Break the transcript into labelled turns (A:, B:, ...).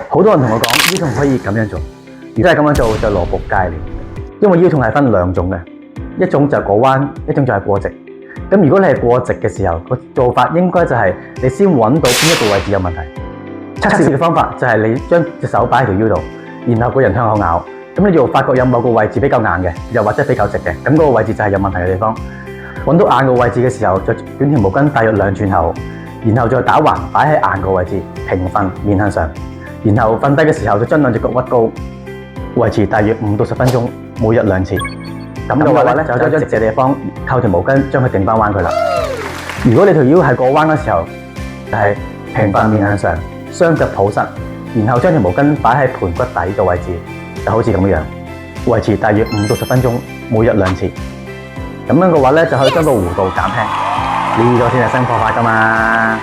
A: 好多人同我講腰痛可以咁樣做，如果係咁樣做就羅卜街了。因為腰痛係分兩種嘅，一種就係過彎，一種就係過直。咁如果你係過直嘅時候，個做法應該就係你先揾到邊一個位置有問題。測試嘅方法就係你將隻手擺喺條腰度，然後個人向後咬，咁你就發覺有某個位置比較硬嘅，又或者比較直嘅，咁嗰個位置就係有問題嘅地方。揾到硬個位置嘅時候，就捲條毛巾大約2寸厚，然後再打橫擺喺硬個位置，平瞓面向上，然後瞓低嘅時候就將兩隻腳屈高，維持大約5到10分鐘，每日2次。咁嘅話咧，就將借地方靠條毛巾將佢頂翻彎佢啦。如果你條腰係過彎嘅時候，就係平瞓面向上，雙腳抱實，然後將條毛巾擺喺盤骨底嘅位置，就好似咁樣，維持大約5到10分鐘，每日2次。咁樣嘅話咧，就可以將個弧度減輕。呢個先係新方法㗎嘛。